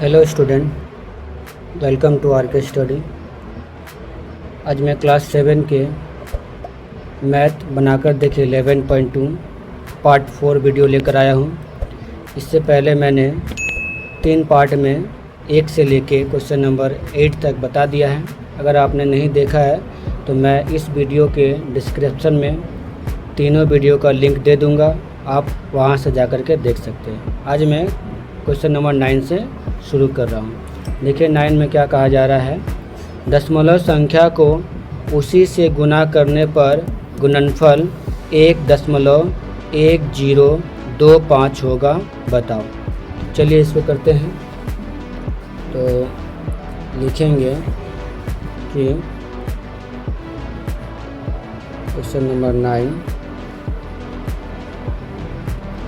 Hello student, welcome to R K study. आज मैं class 7 के मैथ बनाकर देखिए 11.2 पार्ट 4 वीडियो लेकर आया हूँ। इससे पहले मैंने 3 पार्ट में 1 से लेके क्वेश्चन नंबर 8 तक बता दिया है। अगर आपने नहीं देखा है तो मैं इस वीडियो के डिस्क्रिप्शन में तीनों वीडियो का लिंक दे दूँगा, आप वहाँ से जा कर के देख सकते हैं। आज मैं क्वेश्चन नंबर 9 से शुरू कर रहा हूँ। देखिए 9 में क्या कहा जा रहा है, दशमलव संख्या को उसी से गुना करने पर गुणनफल 1.1025 होगा, बताओ। चलिए इसको करते हैं। तो लिखेंगे कि क्वेश्चन नंबर 9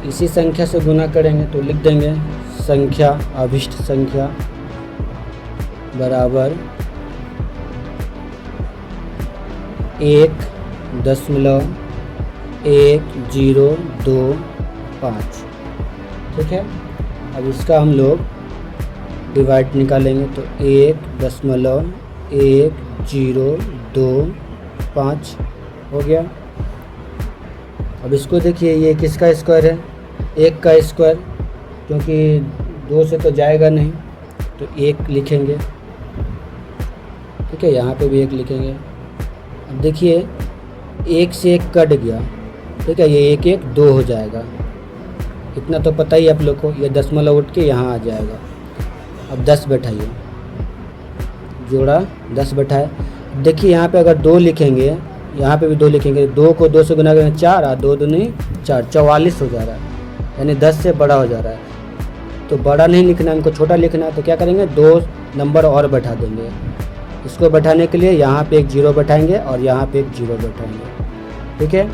इसी संख्या से गुना करेंगे तो लिख देंगे संख्या अभिष्ट संख्या बराबर 1.1025। ठीक है, अब इसका हम लोग डिवाइड निकालेंगे तो 1.1025 हो गया। अब इसको देखिए, ये किसका स्क्वायर है? 1 का स्क्वायर, क्योंकि 2 से तो जाएगा नहीं तो 1 लिखेंगे। ठीक है, यहाँ पे भी 1 लिखेंगे। अब देखिए 1 से 1 कट गया, ठीक है, ये 1 1 2 हो जाएगा। इतना तो पता ही आप लोग को, ये दशमलव उठ के यहाँ आ जाएगा। अब 10 बैठाइए, जोड़ा 10 बैठाए। देखिए यहाँ पे अगर 2 लिखेंगे, यहाँ पे भी 2 लिखेंगे, 2 को 2 से गुना करेंगे 4 और 2 दूनी 4, 44 हो जा रहा है, यानी 10 से बड़ा हो जा रहा है। तो बड़ा नहीं लिखना, इनको छोटा लिखना है। तो क्या करेंगे, 2 नंबर और बैठा देंगे। इसको बैठाने के लिए यहाँ पे एक 0 बैठाएंगे और यहाँ पे एक 0 बैठाएंगे। ठीक है,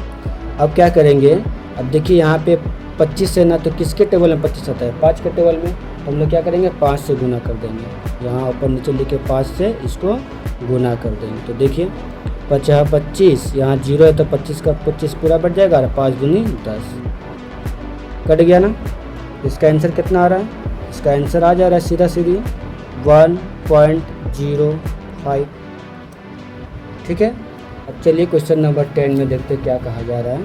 अब क्या करेंगे, अब देखिए यहाँ पे 25 से ना तो किसके टेबल में 25 आता है, 5 के टेबल में। तो हम लोग क्या करेंगे, 5 से गुना कर देंगे। यहाँ ऊपर नीचे लिखे 5 से इसको गुना कर देंगे। तो देखिए 5 25, यहाँ 0 है तो 25 का 25 पूरा बैठ जाएगा और 5 दूनी 10, कट गया ना। इसका आंसर कितना आ रहा है? इसका आंसर आ जा रहा है सीधा सीधी 1.05। ठीक है, अब चलिए क्वेश्चन नंबर 10 में देखते क्या कहा जा रहा है।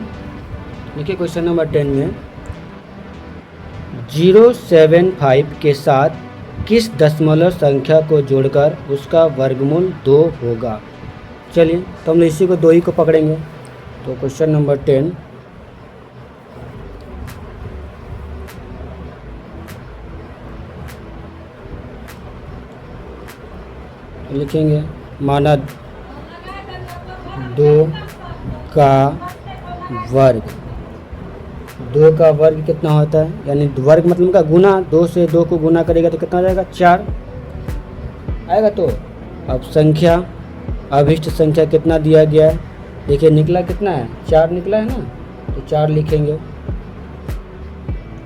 देखिए क्वेश्चन नंबर 10 में 075 के साथ किस दशमलव संख्या को जोड़कर उसका वर्गमूल 2 होगा। चलिए तो हम इसी को 2 ही को पकड़ेंगे। तो क्वेश्चन नंबर 10 लिखेंगे, माना 2 का वर्ग। 2 का वर्ग कितना होता है, यानी वर्ग मतलब का गुना, 2 से 2 को गुना करेगा तो कितना हो जाएगा, 4 आएगा। तो अब संख्या अभिष्ट संख्या कितना दिया गया है, देखिए निकला कितना है, 4 निकला है ना, तो 4 लिखेंगे।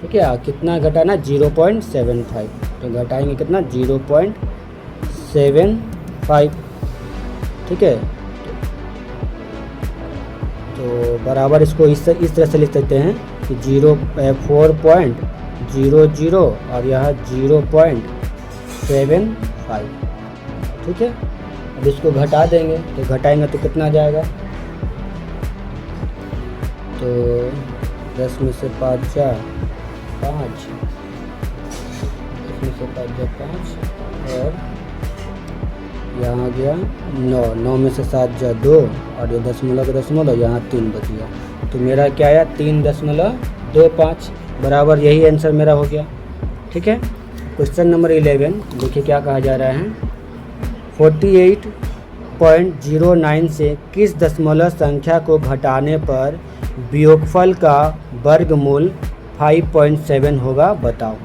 ठीक है, कितना घटाना, 0.75, तो घटाएंगे कितना, 0.75। ठीक है, तो बराबर इसको इस तरह से लिख सकते हैं कि 4.00 और यहाँ 0.75। ठीक है, अब इसको घटा देंगे, तो घटाएंगे तो कितना आ जाएगा, तो 10 में से 5 जा 5, 10 में से 5 जा 5 और यहाँ आ गया 9, 9 में से 7 जा 2 और ये दशमलव यहाँ 3 बच गया। तो मेरा क्या आया, 3.25 बराबर, यही आंसर मेरा हो गया। ठीक है, क्वेश्चन नंबर 11 देखिए क्या कहा जा रहा है, 48.09 से किस दशमलव संख्या को घटाने पर वियोगफल का वर्गमूल 5.7 होगा, बताओ।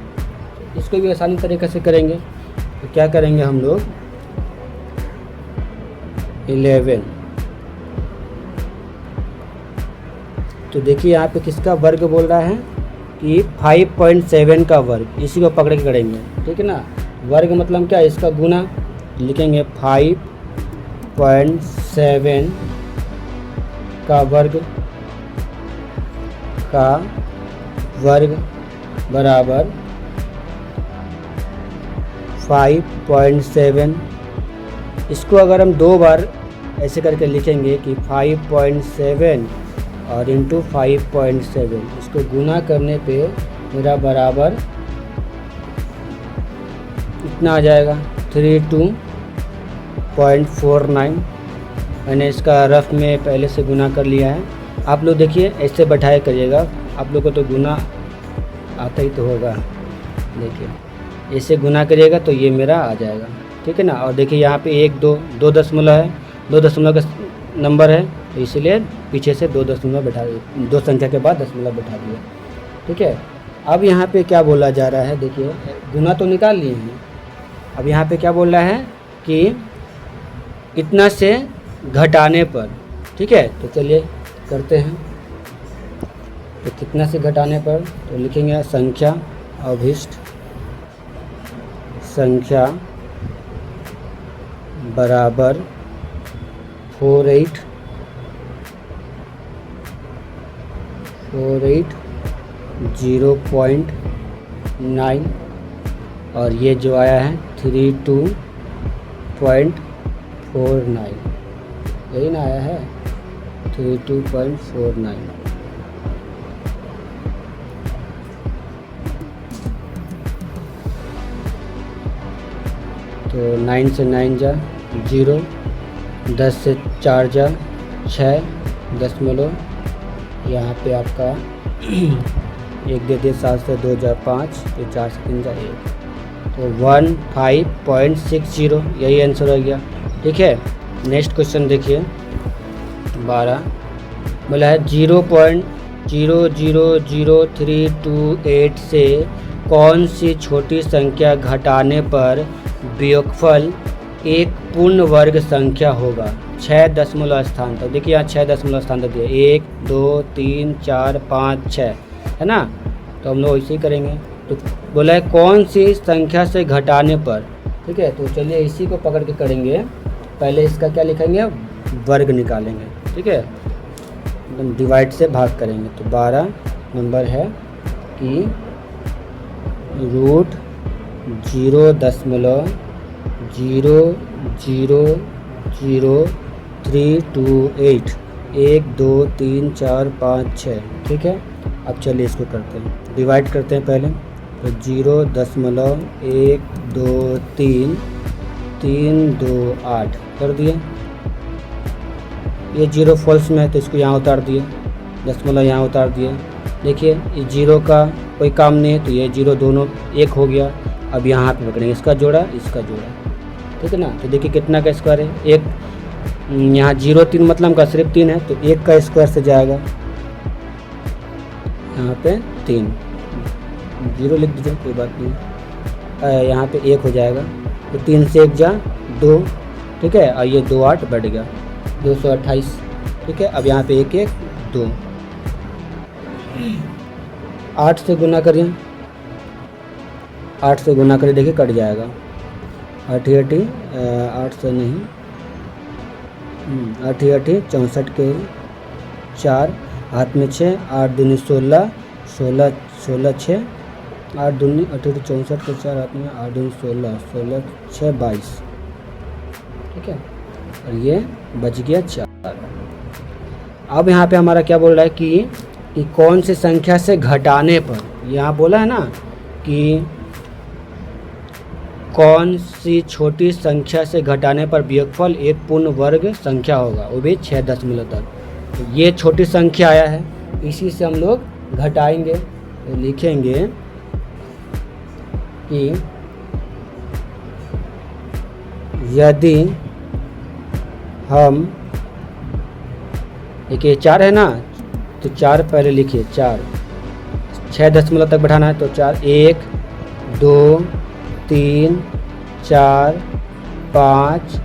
इसको भी आसानी तरीके से करेंगे। तो क्या करेंगे हम लोग, 11, तो देखिए यहाँ पे किसका वर्ग बोल रहा है कि 5.7 का वर्ग, इसी को पकड़ के करेंगे। ठीक है ना, वर्ग मतलब क्या, इसका गुना, लिखेंगे 5.7 का वर्ग बराबर 5.7। इसको अगर हम 2 बार ऐसे करके लिखेंगे कि 5.7 और इंटू 5.7, इसको गुना करने पे मेरा बराबर इतना आ जाएगा 32.49। मैंने इसका रफ में पहले से गुना कर लिया है। आप लोग देखिए ऐसे बैठाया करिएगा, आप लोग को तो गुना आता ही तो होगा। देखिए ऐसे गुना करिएगा तो ये मेरा आ जाएगा, ठीक है ना। और देखिए यहाँ पे 1 2 दशमलव है, 2 दशमलव का नंबर है, तो इसीलिए पीछे से 2 दशमलव बैठा दिए, 2 संख्या के बाद दशमलव बैठा दिया, ठीक है। अब यहाँ पे क्या बोला जा रहा है, देखिए गुना तो निकाल लिए हैं, अब यहाँ पे क्या बोल रहा है कि इतना से घटाने पर, ठीक है। तो चलिए करते हैं। तो कितना से घटाने पर, तो लिखेंगे संख्या अभिष्ट संख्या बराबर 48.0.9 और ये जो आया है 32.49, यही ना आया है 32.49। तो 9 से 9 जा 0, 10 से 4 जा 6 दशमलव, यहाँ पे आपका 1 दे दिए, 7 से 2 जा 5, तो 4 से 3 जा 1, तो 15.60, यही आंसर हो गया, ठीक है। नेक्स्ट क्वेश्चन देखिए 12, बोला है 0.000328 से कौन सी छोटी संख्या घटाने पर वियोगफल एक पूर्ण वर्ग संख्या होगा 6 दशमलव स्थान तक। देखिए यहाँ 6 दशमलव स्थान तक दिया, 1 2 3 4 5 6, है ना। तो हम लोग ऐसे ही करेंगे। तो बोला है कौन सी संख्या से घटाने पर, ठीक है। तो चलिए इसी को पकड़ के करेंगे। पहले इसका क्या लिखेंगे, वर्ग निकालेंगे, ठीक है, एकदम डिवाइड से भाग करेंगे। तो 12 नंबर है कि √0.000328 1 2 3 4 5 6, ठीक है। अब चलिए इसको करते हैं, डिवाइड करते हैं पहले। तो 0.123 कर दिए। ये 0 फॉल्स में है तो इसको यहाँ उतार दिए, दशमलव यहाँ उतार दिए। देखिए ये 0 का कोई काम नहीं है, तो ये 0 दोनों 1 हो गया। अब यहाँ पे पकड़ेंगे इसका जोड़ा, इसका जोड़ा, ठीक है ना। तो देखिए कितना का स्क्वायर है, 1, यहाँ 0 3 मतलब का सिर्फ 3 है, तो 1 का स्क्वायर से जाएगा यहाँ पे 3, 0 लिख दीजिए, कोई बात नहीं, यहाँ पे 1 हो जाएगा। तो 3 से 1 जा 2, ठीक है, और ये 2 8 बढ़ गया 228, ठीक है। अब यहाँ पे 1 1 2, 8 से गुना करिए, 8 से गुना करिए, देखिए कट जाएगा 8 से नहीं, 8 64 के 4, हाथ में 6, 8 दूनी 16, 16 6, 8 दूनी 64 के 4, हाथ में 8 दूनी 16, 16 6 22, ठीक है। और ये बच गया 4। अब यहाँ पे हमारा क्या बोल रहा है कि कौन सी संख्या से घटाने पर, यहाँ बोला है ना कि कौन सी छोटी संख्या से घटाने पर वियोगफल एक पूर्ण वर्ग संख्या होगा, वो भी 6 दशमलव तक। तो ये छोटी संख्या आया है, इसी से हम लोग घटाएंगे। तो लिखेंगे कि यदि हम, देखिए 4 है ना, तो 4 पहले लिखिए, 4 6 दशमलव तक बढ़ाना है, तो 4 1 2 3 4 5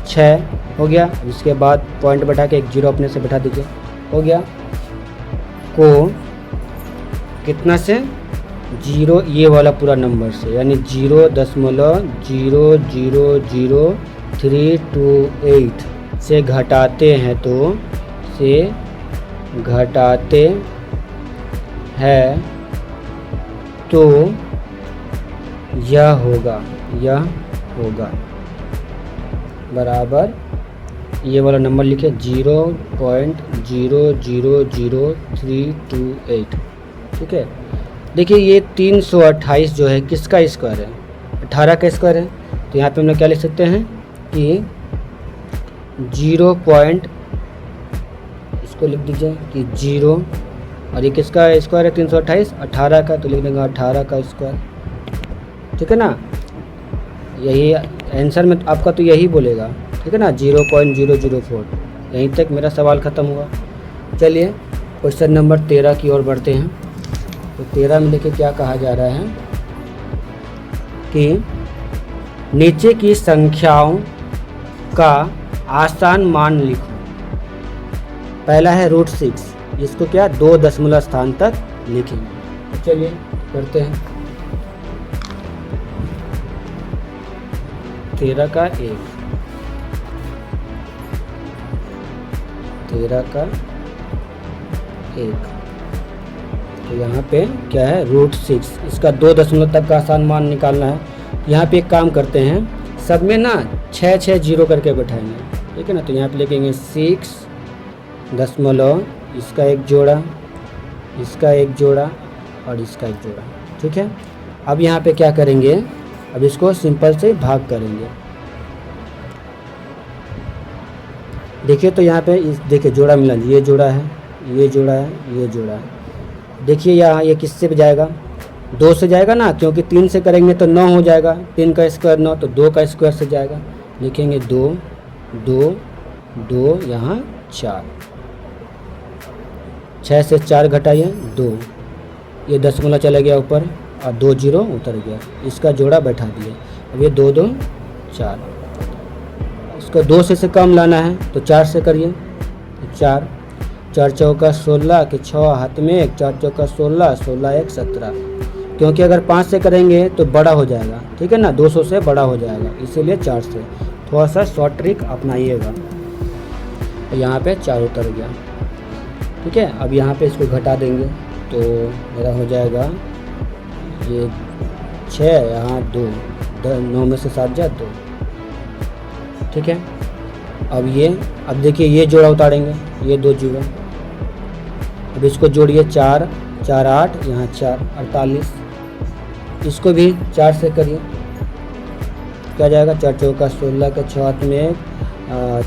6 हो गया। इसके बाद पॉइंट बैठा के एक 0 अपने से बैठा दीजिए, हो गया। को कितना से, 0 ये वाला पूरा नंबर से, यानी 0.0000328 से घटाते हैं, तो से घटाते हैं तो यह होगा बराबर ये वाला नंबर लिखे 0.000328। ठीक है, देखिए ये 328 जो है किसका स्क्वायर है, 18 का स्क्वायर है। तो यहाँ पे हम लोग क्या लिख सकते हैं कि 0. इसको लिख दीजिए कि 0 और ये किसका स्क्वायर है 328, 18 का, तो लिख देंगे 18 का स्क्वायर। ठीक है ना, यही आंसर में आपका तो यही बोलेगा। ठीक है ना, 0.004। यहीं तक मेरा सवाल ख़त्म हुआ। चलिए क्वेश्चन नंबर 13 की ओर बढ़ते हैं। तो 13 में देखिए क्या कहा जा रहा है कि नीचे की संख्याओं का आसान मान लिखो। पहला है √6, जिसको क्या 2 दशमलव स्थान तक लिखेंगे। तो चलिए करते हैं। 13 का 1, 13 का 1। तो यहाँ पे क्या है √6, इसका 2 दशमलव तक का आसान मान निकालना है। यहाँ पे एक काम करते हैं, सब में ना 6 0 करके बैठाएंगे। ठीक है ना, तो यहाँ पे लिखेंगे 6 दशमलव, इसका एक जोड़ा, इसका एक जोड़ा और इसका एक जोड़ा। ठीक है, अब यहाँ पे क्या करेंगे, अब इसको सिंपल से भाग करेंगे। देखिए तो यहाँ पे इस देखिए जोड़ा मिला, ये जोड़ा है, ये जोड़ा है, ये जोड़ा है। देखिए यहाँ ये किससे भी जाएगा, 2 से जाएगा ना, क्योंकि 3 से करेंगे तो 9 हो जाएगा, 3 का स्क्वायर 9, तो 2 का स्क्वायर से जाएगा। लिखेंगे 2 2 2, यहाँ 4, 6 से 4 घटाइए 2, ये दशमलव चला गया ऊपर और 2 0 उतर गया, इसका जोड़ा बैठा दिए। अब ये 2 2 4, इसको 2 से कम लाना है तो 4 से करिए, तो 4 4 चौका 16 के 6 हाथ में 1, 4 चौका 16, 16 1 17। क्योंकि अगर 5 से करेंगे तो बड़ा हो जाएगा। ठीक है ना, 200 से बड़ा हो जाएगा, इसीलिए 4 से। थोड़ा सा शॉर्ट ट्रिक अपनाइएगा। तो यहाँ पे 4 उतर गया। ठीक है, अब यहाँ पे इसको घटा देंगे तो मेरा हो जाएगा ये 6, यहाँ 2, 9 में से 7 जा 2। ठीक है, अब देखिए ये जोड़ा उतारेंगे, ये 2 जोड़ा। अब इसको जोड़िए 4 4 8, यहाँ 4 48, इसको भी 4 से करिए, क्या जाएगा 4 चौका 16 के 6 हाथ में 1,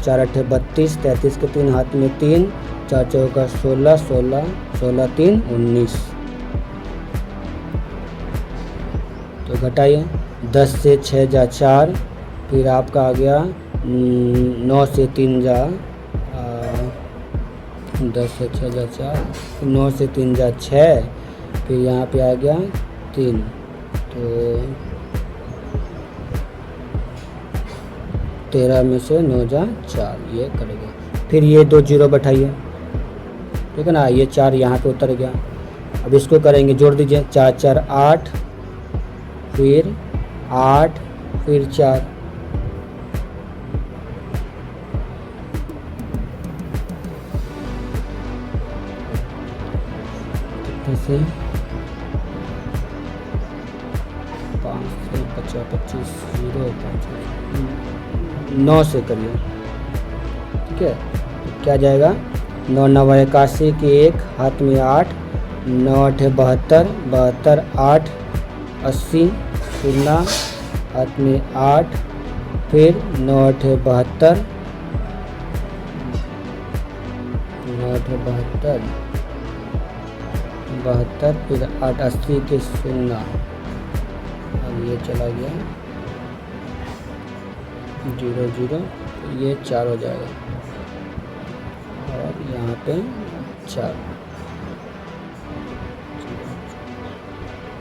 4 8 32, 33 के 3 हाथ में 3, 4 चौका 16 16, 16 3 19। तो घटाइए, 10 से 6 जा 4, फिर आपका आ गया 9 से 3 जा 10 से 6 जा 4, 9 से 3 जा 6, फिर यहाँ पे आ गया 3, तो 13 में से 9 जा 4, ये करेगा। फिर ये 2 0 बैठाइए। ठीक है ना, ये 4 यहाँ पे उतर गया। अब इसको करेंगे, जोड़ दीजिए 4 4 8, फिर 8, फिर 4, से 5 से 25 0 9 से करिए। ठीक है, तो क्या जाएगा 9 9 81 के 1 हाथ में 8, 9 8 72, 72 8 80, 0 हाथ में 8, फिर 9 8 72, 9 8 72, 72, फिर 8 80 के 0। अब ये चला गया 0 0, ये 4 हो जाएगा और यहाँ पे 4,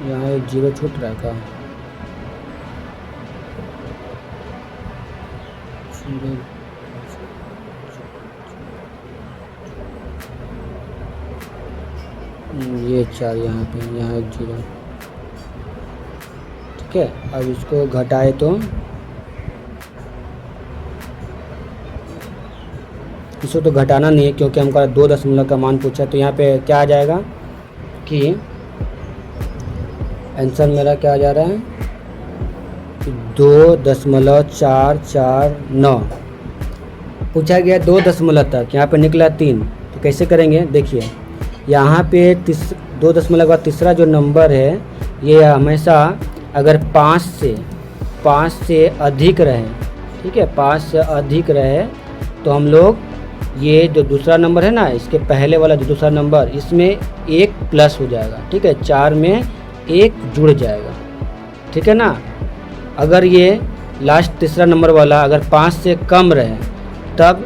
यहाँ एक 0 छूट रहा था, 0 ये 4 यहाँ पे, यहाँ एक 0। ठीक है, अब इसको घटाए तो इसको तो घटाना नहीं है क्योंकि हमको 2 दशमलव का मान पूछा। तो यहाँ पे क्या आ जाएगा कि आंसर मेरा क्या आ जा रहा है 2.449 पूछा गया 2 दशमलव तक, यहाँ पे निकला 3। तो कैसे करेंगे देखिए, यहाँ पे 2 दशमलव के बाद तीसरा जो नंबर है ये हमेशा अगर 5 से अधिक रहे, ठीक है, 5 से अधिक रहे तो हम लोग ये जो दूसरा नंबर है ना, इसके पहले वाला जो दूसरा नंबर, इसमें 1 प्लस हो जाएगा, ठीक है, 4 में 1 जुड़ जाएगा, ठीक है ना। अगर ये लास्ट तीसरा नंबर वाला अगर 5 से कम रहे तब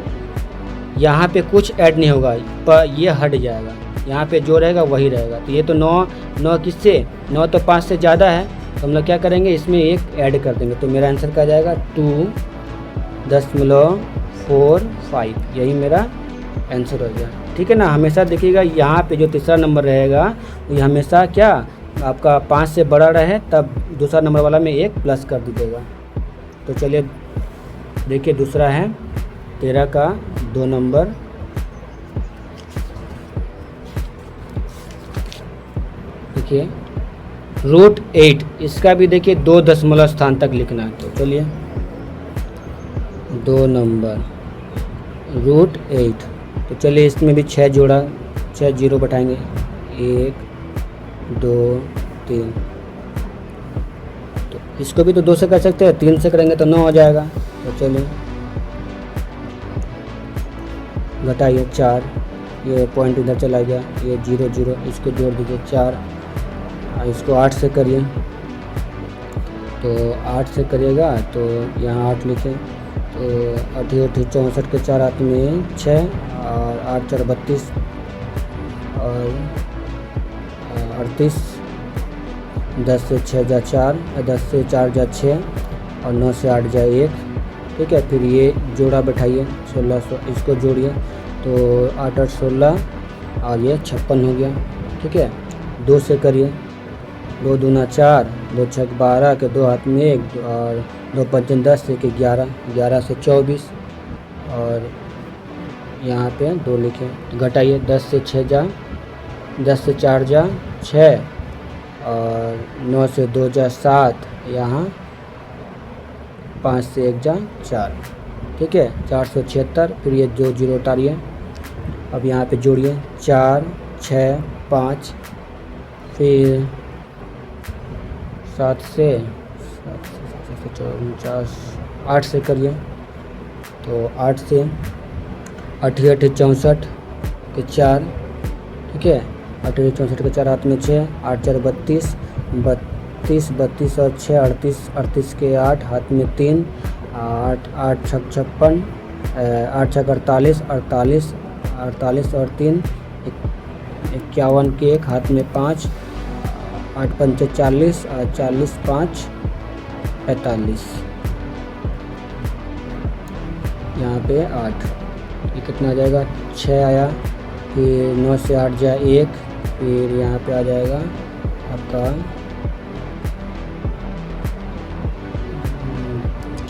यहाँ पे कुछ ऐड नहीं होगा, पर ये हट जाएगा, यहाँ पे जो रहेगा वही रहेगा। तो ये तो 9 किससे, 9 तो 5 से ज़्यादा है, तो हम लोग क्या करेंगे, इसमें 1 ऐड कर देंगे। तो मेरा आंसर क्या जाएगा 2.45, यही मेरा आंसर हो गया, ठीक है ना। हमेशा देखिएगा यहाँ पे जो तीसरा नंबर रहेगा ये हमेशा क्या आपका 5 से बड़ा रहे तब दूसरा नंबर वाला में 1 प्लस कर दीजिएगा। तो चलिए देखिए, दूसरा है 13 का 2 नंबर। देखिए √8, इसका भी देखिए 2 दशमलव स्थान तक लिखना है। तो चलिए 2 नंबर √8, तो चलिए इसमें भी 6 जोड़ा, 6 जीरो बैठाएंगे, 1 2 3। तो इसको भी तो 2 से कर सकते हैं, 3 से करेंगे तो 9 हो जाएगा। तो चलिए घटाइए 4, ये पॉइंट इधर चला गया, ये 0 0, इसको जोड़ दीजिए 4, इसको 8 से करिए। तो 8 से करिएगा तो यहाँ 8 लिखें, तो 8 64 के 4 हाथ में 6 और 8 4 32 और 38, 10 से 6 जा 4, 10 से 4 जा 6 और 9 से 8 जा 1, ठीक है। फिर ये जोड़ा बैठाइए 1600, इसको जोड़िए, तो 8 8 16 और ये 56 हो गया, ठीक है। 2 से करिए, 2 दूना 4, 2 छक 12 के 2 हाथ में 1 और 2 पंच 10, 1 11, 11 से 24 और यहाँ पे 2 लिखें। घटाइए, 10 से 6 जा, 10 से 4 जा 6 और 9 से 2 जा 7, यहाँ 5 से 1 जा 4, ठीक है, 476। फिर ये जो 0 उतारिए, अब यहाँ पे जोड़िए 4 6 5, फिर 7 से 49, 8 से करिए, तो 8 से 8 8 64 के 4, ठीक है, 8 64 के 4 हाथ में 6, 8 4 32, 32 और 6 38, 38 के 8 हाथ में 3, 8 8 छक 56, 8 छक 48, 48 और 3 51 के 1 हाथ में 5, 8 पंच 40 और 40 5 45, यहाँ पे 8, ये कितना आ जाएगा 6 आया। फिर 9 से 8 जा 1, फिर यहाँ पे आ जाएगा आपका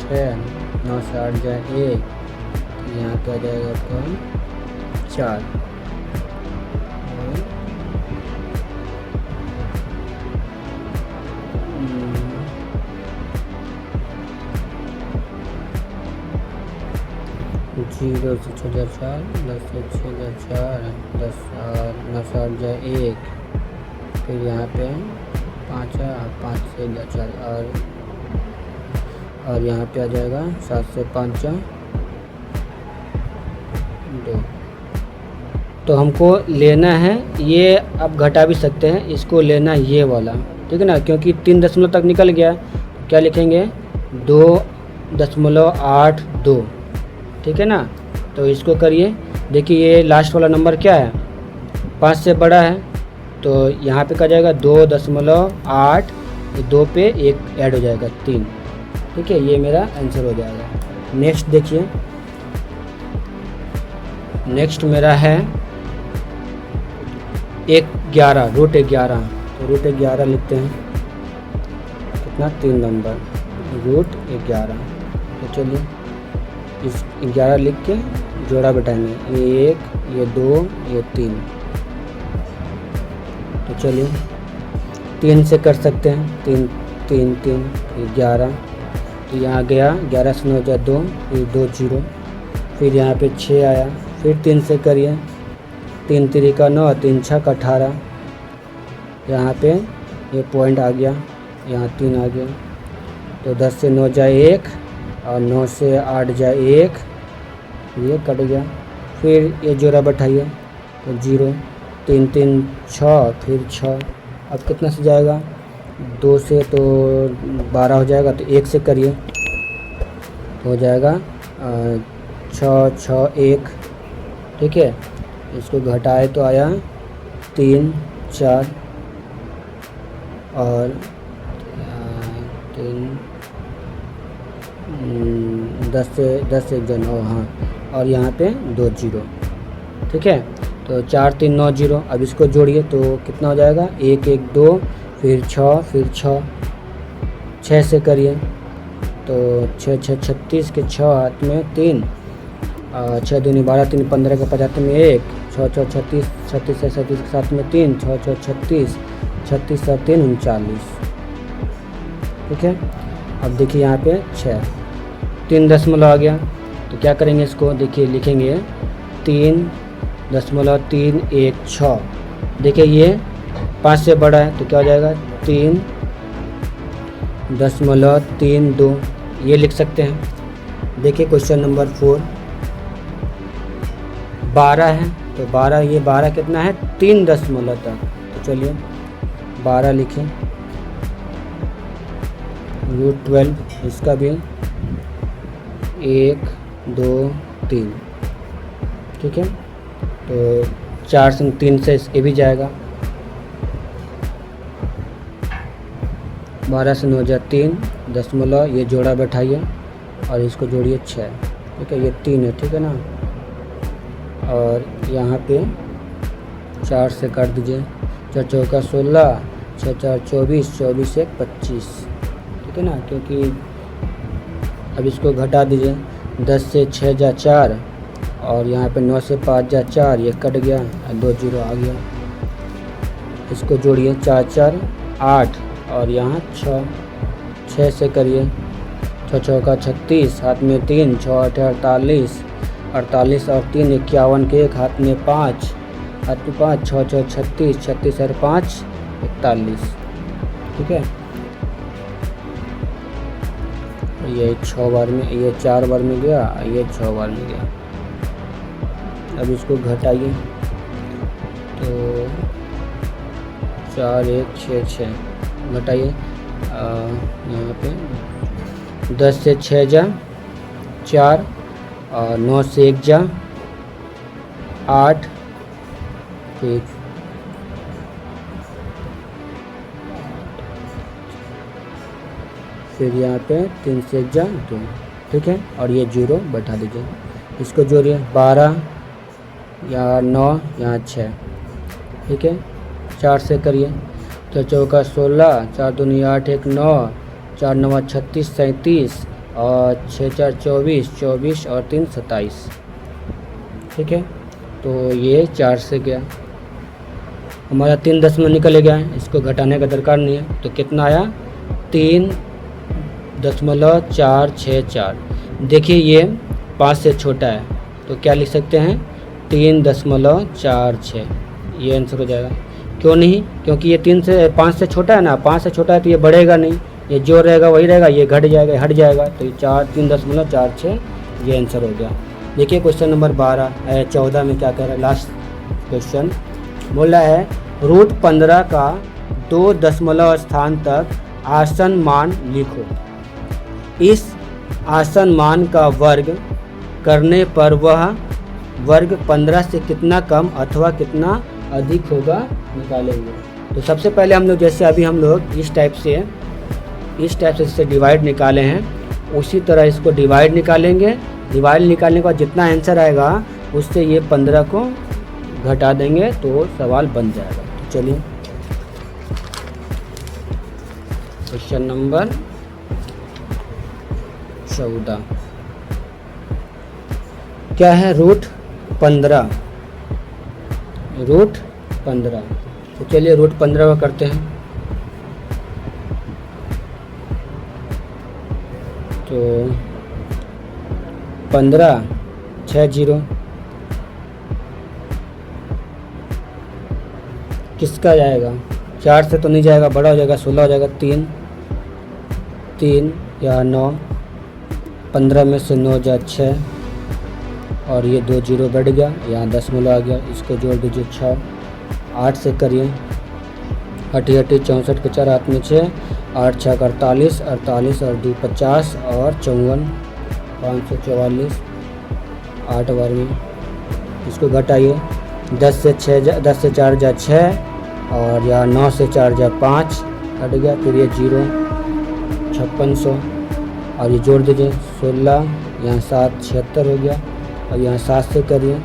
6, 9 से 8 जा 1, यहाँ पे आ जाएगा आपका 4, 0 से 6 जा 4, 10 से 6 जा 4, 10 और 9 से 8 जा 1, फिर यहाँ पे 5 है, 5 से जा 4 और यहाँ पे आ जाएगा 7 से 5 जा 2। तो हमको लेना है ये, आप घटा भी सकते हैं, इसको लेना ये वाला, ठीक है ना, क्योंकि 3 दशमलव तक निकल गया। तो क्या लिखेंगे 2.82, ठीक है ना। तो इसको करिए, देखिए ये लास्ट वाला नंबर क्या है 5 से बड़ा है, तो यहाँ पे क्या जाएगा 2.8, 2 पे 1 ऐड हो जाएगा 3, ठीक है, ये मेरा आंसर हो जाएगा। नेक्स्ट देखिए, नेक्स्ट मेरा है 11 √11, तो √11 लिखते हैं, कितना 3 नंबर √11। तो चलिए इस 11 लिख के जोड़ा बैठाएंगे, ये 1 ये 2 ये 3। तो चलिए 3 से कर सकते हैं, 3 3 3 11 तो यहाँ गया 11 से 9 जाए 2, फिर 2 0, फिर यहाँ पे 6 आया, फिर 3 से करिए, 3 3 का 9, 3 6 का 18, यहाँ पे ये पॉइंट आ गया, यहाँ 3 आ गया। तो 10 से 9 जाए 1 और 9 से 8 जाए 1, ये कट गया। फिर ये जोड़ा बैठाइए तो 0, 3 3 6, फिर 6, अब कितना से जाएगा, 2 से तो 12 हो जाएगा, तो 1 से करिए हो जाएगा 6 6 1, ठीक है। इसको घटाए तो आया 3 4 और 3 10 से 1 जन, हाँ, और यहाँ पे 2 0, ठीक है। तो 4 3 9 0, अब इसको जोड़िए तो कितना हो जाएगा, 1 1 2, फिर 6, फिर 6 से करिए तो 6 6 36 के 6 हाथ में 3, 6 दूनी 12, 3 15 के 50 में 1, 6 6 36, 36 से 37 के साथ में 3, 6 6 36, 36 और 3 39, ठीक है। अब देखिए यहाँ पे 6 3 दशमलव आ गया, तो क्या करेंगे इसको, देखिए लिखेंगे 3.316। देखिए ये 5 से बड़ा है तो क्या हो जाएगा 3.32, ये लिख सकते हैं। देखिए क्वेश्चन नंबर 4 12 है, तो 12, ये 12 कितना है 3 दशमलव तक, तो चलिए 12 लिखें। √12, इसका भी 1 2 3, ठीक है। तो 4 से 3 से ये भी जाएगा, 12 से 9 जा 3 दशमलव, ये जोड़ा बैठाइए और इसको जोड़िए 6, ठीक है, ये 3 है, ठीक है ना। और यहाँ पे 4 से काट दीजिए, 4 चौका 16, 6 4 24, 24 1 25, ठीक है ना, क्योंकि अब इसको घटा दीजिए, 10 से 6 जा 4 और यहाँ पे 9 से 5 जा 4, ये कट गया, 2 0 आ गया। इसको जोड़िए 4 4 8 और यहाँ 6 से करिए, 6 चौका 36, हाथ में 3, 6 8 48, 48 और 3 51 के 1, हाथ में 5, 6 6 36, 36 और 5 41, ठीक है। ये 6 बार में, ये 4 बार में गया, ये 6 बार में गया। अब इसको घटाइए तो 4 1 6 6, घटाइए यहाँ पे 10 से 6 जा 4 और 9 से 1 जा 8, फिर यहाँ पे 3 से 1 जा 2, ठीक है, और ये 0 बैठा दीजिए। इसको जोड़िए 12 या 9 यहाँ 6, ठीक है। 4 से करिए, 4 चौका 16, 4 दूनी 8 1 9, 4 9 36 37 और 6 4 24, 24 और 3 27, ठीक है। तो ये 4 से गया, हमारा 3 दशमलव निकल गया है, इसको घटाने का दरकार नहीं है। तो कितना आया 3.464। देखिए ये 5 से छोटा है तो क्या लिख सकते हैं 3.46, ये आंसर हो जाएगा। क्यों नहीं, क्योंकि ये 5 से छोटा है ना, 5 से छोटा है तो ये बढ़ेगा नहीं, ये जो रहेगा वही रहेगा, ये घट जाएगा हट जाएगा, तो ये 3.46 ये आंसर हो गया। देखिए क्वेश्चन नंबर 14 में क्या कह रहा है, लास्ट क्वेश्चन बोला है √15 का 2 दशमलव स्थान तक आसन मान लिखो। इस आसन मान का वर्ग करने पर वह वर्ग 15 से कितना कम अथवा कितना अधिक होगा निकालेंगे। तो सबसे पहले हम लोग जैसे अभी हम लोग इस टाइप से इससे डिवाइड निकाले हैं, उसी तरह इसको डिवाइड निकालेंगे। डिवाइड निकालने के बाद जितना आंसर आएगा उससे ये 15 को घटा देंगे तो सवाल बन जाएगा। तो चलिए क्वेश्चन नंबर 14 क्या है √15। तो चलिए √15 का करते हैं। तो 15 6 0 किसका जाएगा? 4 से तो नहीं जाएगा, बड़ा हो जाएगा, 16 हो जाएगा। 3 3 या 9, 15 में से 9 जा 6 और ये 2 0 बढ़ गया, यहाँ दशमलव आ गया, इसको जोड़ दीजिए 6। 8 से करिए, 8 64 के 4 हाथ में 6, 8 6 48, 48 और 2 50 और 54 544, 8 बार में। इसको घटाइए, 10 से 4 जा 6 और या 9 से 4 जा 5 हट गया, फिर ये 0 5600 और ये जोड़ दीजिए 16, यहाँ 7 76 हो गया और यहाँ 7 से करिए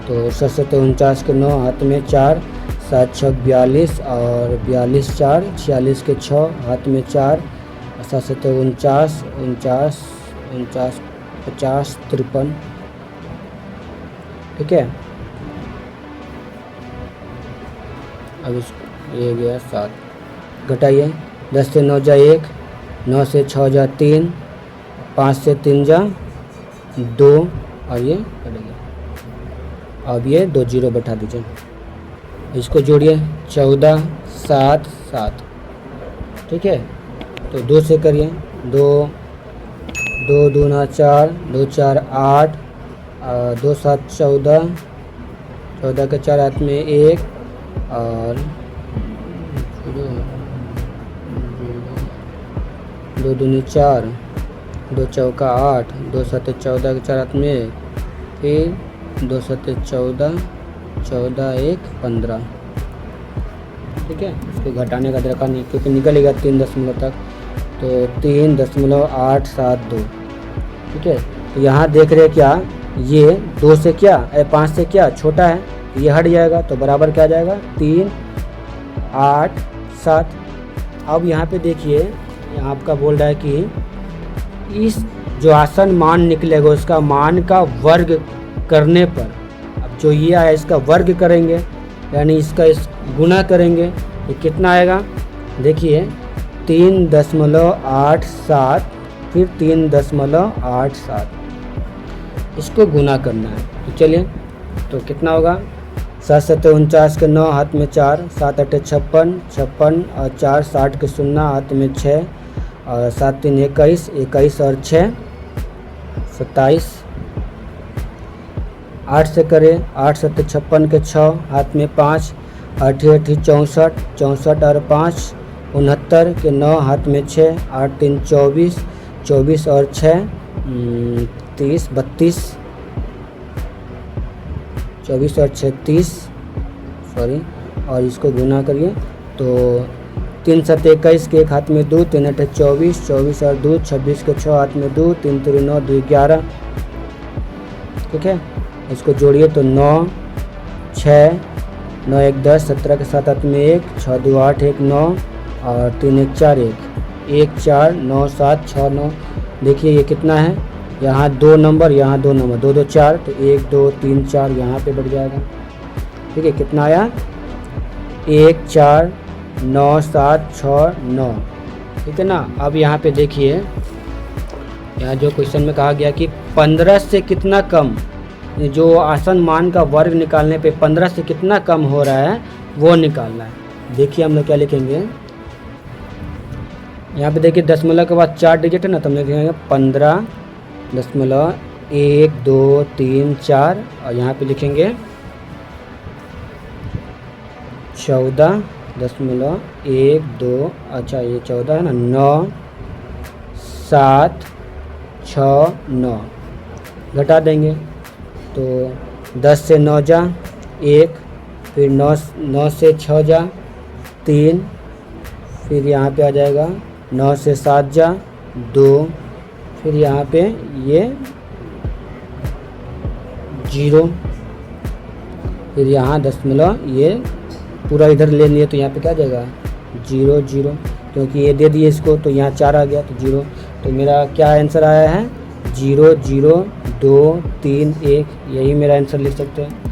तो 7 49 के 9 हाथ में 4, 7 6 42 और 42 4 46 के 6 हाथ में 4, 7 49 49 49 50 53। ठीक है, अब इसको ये गया 7, घटाइए, 10 से 9 जा 1, 9 से 6 जा 3, 5 से 3 जा 2 और ये कट गया। अब ये 2 0 बैठा दीजिए, इसको जोड़िए 14 7 7। ठीक है, तो 2 से करिए, 2 2 दूना 4, 2 4 8, 2 7 14, 14 के 4 हाथ में 1 और 2 दूनी 4, 2 चौका 8, 2 7 14 के 4 हाथ में 1, फिर 2 7 14, 14 1 15। ठीक है, इसको घटाने का दरकार नहीं क्योंकि निकलेगा 3 दशमलव तक, तो 3.872। ठीक है, तो यहाँ देख रहे क्या, ये 2 से क्या 5 से क्या छोटा है, ये हट जाएगा तो बराबर क्या आ जाएगा 3 8 7। अब यहाँ पे देखिए, यहाँ आपका बोल रहा है कि इस जो आसन मान निकलेगा उसका मान का वर्ग करने पर, अब जो ये आया इसका वर्ग करेंगे यानी इसका इस गुना करेंगे, ये कितना आएगा? देखिए 3.87 फिर 3.87, इसको गुना करना है। तो चलिए, तो कितना होगा? 7 7 49 के 9 हाथ में 4, 7 8 56 56 और 4 60 के 0 हाथ में 6 और 7 3 21 21 और 6 27। 8 से करें, 8 7 56 के 6 हाथ में 5, 8 8 64 64 और 5 69 के 9 हाथ में 6, 8 3 24 24 और 6 30 32 24 और 6 30 सॉरी, और इसको गुना करिए तो 3 7 21 के 1 हाथ में 2, 3 8 24 24 और 2 26 के 6 हाथ में 2, 3 3 9 2 11। ठीक है, इसको जोड़िए तो 9 6 9 1 10 17 के 7 हाथ में 1, 6 2 8 1 9 और 3 1 4 1 1 4 9 7 6 9। देखिए ये कितना है, यहाँ 2 नंबर, यहाँ 2 नंबर, 2 2 4, तो 1 2 3 4 यहाँ पे बढ़ जाएगा। ठीक है, कितना आया? 1 4 9 7 6 9। ठीक है ना। अब यहाँ पे देखिए, यहाँ जो क्वेश्चन में कहा गया कि 15 से कितना कम, जो आसन मान का वर्ग निकालने पे 15 से कितना कम हो रहा है वो निकालना है। देखिए हम लोग क्या लिखेंगे, यहाँ पे देखिए दशमलव के बाद 4 डिजिट है ना, तो हम लिखेंगे 15.1 2 3 4 और यहाँ पे लिखेंगे 14.1 2, अच्छा ये 14 है ना, 9 7 6 9 घटा देंगे तो 10 से 9 जा 1, फिर 9 से 6 जा 3, फिर यहाँ पे आ जाएगा 9 से 7 जा 2, फिर यहाँ पे ये 0, फिर यहाँ दशमलव ये पूरा इधर ले लिए तो यहाँ पे क्या आ जाएगा 0 0, क्योंकि ये दे दिए इसको तो यहाँ 4 आ गया तो 0। तो मेरा क्या आंसर आया है 0 0 2 3 1, यही मेरा आंसर लिख सकते हैं।